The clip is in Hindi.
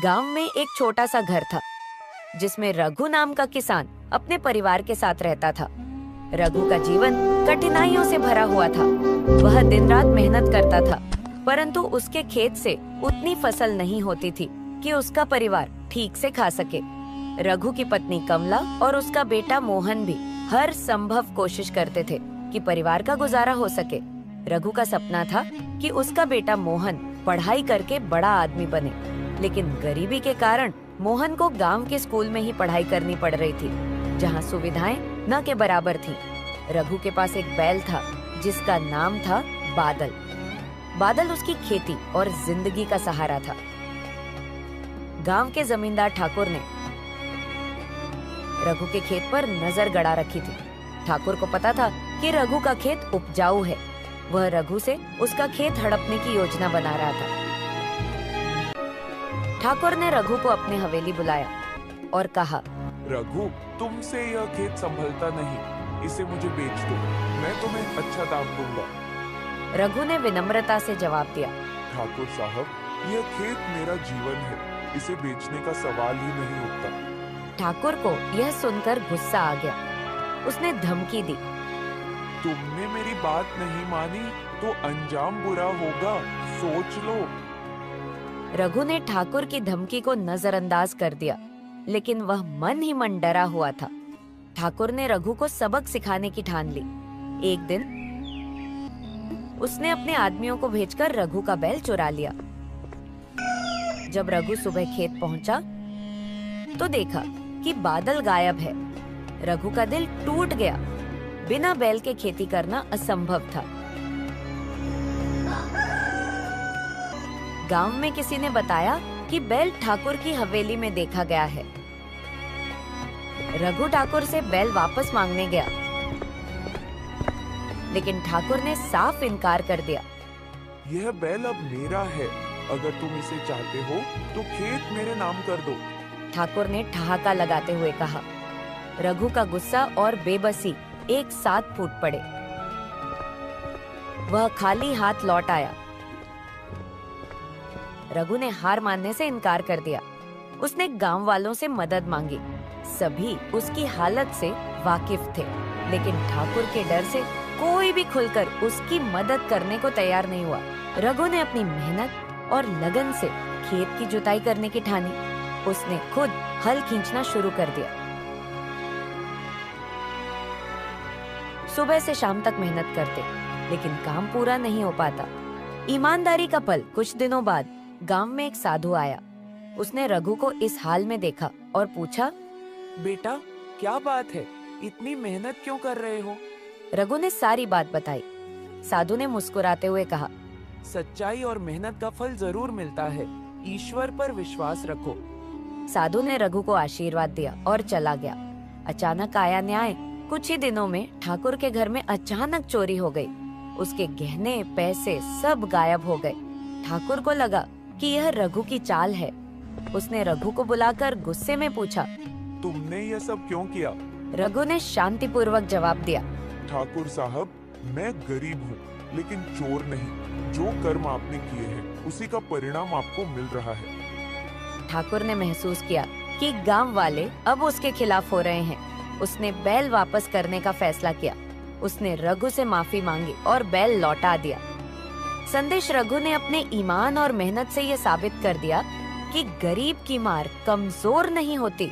गांव में एक छोटा सा घर था जिसमें रघु नाम का किसान अपने परिवार के साथ रहता था। रघु का जीवन कठिनाइयों से भरा हुआ था। वह दिन रात मेहनत करता था, परंतु उसके खेत से उतनी फसल नहीं होती थी कि उसका परिवार ठीक से खा सके। रघु की पत्नी कमला और उसका बेटा मोहन भी हर संभव कोशिश करते थे कि परिवार का गुजारा हो सके। रघु का सपना था कि उसका बेटा मोहन पढ़ाई करके बड़ा आदमी बने, लेकिन गरीबी के कारण मोहन को गांव के स्कूल में ही पढ़ाई करनी पड़ रही थी, जहां सुविधाएं न के बराबर थीं। रघु के पास एक बैल था जिसका नाम था बादल। बादल उसकी खेती और जिंदगी का सहारा था। गांव के जमींदार ठाकुर ने रघु के खेत पर नजर गड़ा रखी थी। ठाकुर को पता था कि रघु का खेत उपजाऊ है। वह रघु से उसका खेत हड़पने की योजना बना रहा था। ठाकुर ने रघु को अपने हवेली बुलाया और कहा, रघु, तुमसे यह खेत संभलता नहीं, इसे मुझे बेच दो, मैं तुम्हें अच्छा दाम दूंगा। रघु ने विनम्रता से जवाब दिया, ठाकुर साहब, यह खेत मेरा जीवन है, इसे बेचने का सवाल ही नहीं उठता। ठाकुर को यह सुनकर गुस्सा आ गया। उसने धमकी दी, तुमने मेरी बात नहीं मानी तो अंजाम बुरा होगा, सोच लो। रघु ने ठाकुर की धमकी को नजरअंदाज कर दिया, लेकिन वह मन ही मन डरा हुआ था। ठाकुर ने रघु को सबक सिखाने की ठान ली। एक दिन उसने अपने आदमियों को भेजकर रघु का बैल चुरा लिया। जब रघु सुबह खेत पहुंचा तो देखा कि बादल गायब है। रघु का दिल टूट गया। बिना बैल के खेती करना असंभव था। गांव में किसी ने बताया कि बैल ठाकुर की हवेली में देखा गया है। रघु ठाकुर से बैल वापस मांगने गया, लेकिन ठाकुर ने साफ इनकार कर दिया। यह बैल अब मेरा है, अगर तुम इसे चाहते हो तो खेत मेरे नाम कर दो। ठाकुर ने ठहाका लगाते हुए कहा। रघु का गुस्सा और बेबसी एक साथ फूट पड़े। वह खाली हाथ लौट आया। रघु ने हार मानने से इनकार कर दिया। उसने गांव वालों से मदद मांगी। सभी उसकी हालत से वाकिफ थे, लेकिन ठाकुर के डर से कोई भी खुलकर उसकी मदद करने को तैयार नहीं हुआ। रघु ने अपनी मेहनत और लगन से खेत की जुताई करने की ठानी। उसने खुद हल खींचना शुरू कर दिया। सुबह से शाम तक मेहनत करते, लेकिन काम पूरा नहीं हो पाता। ईमानदारी का फल। कुछ दिनों बाद गांव में एक साधु आया। उसने रघु को इस हाल में देखा और पूछा, बेटा, क्या बात है, इतनी मेहनत क्यों कर रहे हो? रघु ने सारी बात बताई। साधु ने मुस्कुराते हुए कहा, सच्चाई और मेहनत का फल जरूर मिलता है, ईश्वर पर विश्वास रखो। साधु ने रघु को आशीर्वाद दिया और चला गया। अचानक आया न्याय। कुछ ही दिनों में ठाकुर के घर में अचानक चोरी हो गई। उसके गहने पैसे सब गायब हो गए। ठाकुर को लगा कि यह रघु की चाल है। उसने रघु को बुलाकर गुस्से में पूछा, तुमने यह सब क्यों किया? रघु ने शांतिपूर्वक जवाब दिया, ठाकुर साहब, मैं गरीब हूँ, लेकिन चोर नहीं। जो कर्म आपने किए हैं, उसी का परिणाम आपको मिल रहा है। ठाकुर ने महसूस किया कि गांव वाले अब उसके खिलाफ हो रहे हैं। उसने बैल वापस करने का फैसला किया। उसने रघु से माफी मांगी और बैल लौटा दिया। संदेश। रघु ने अपने ईमान और मेहनत से ये साबित कर दिया कि गरीब की मार कमजोर नहीं होती,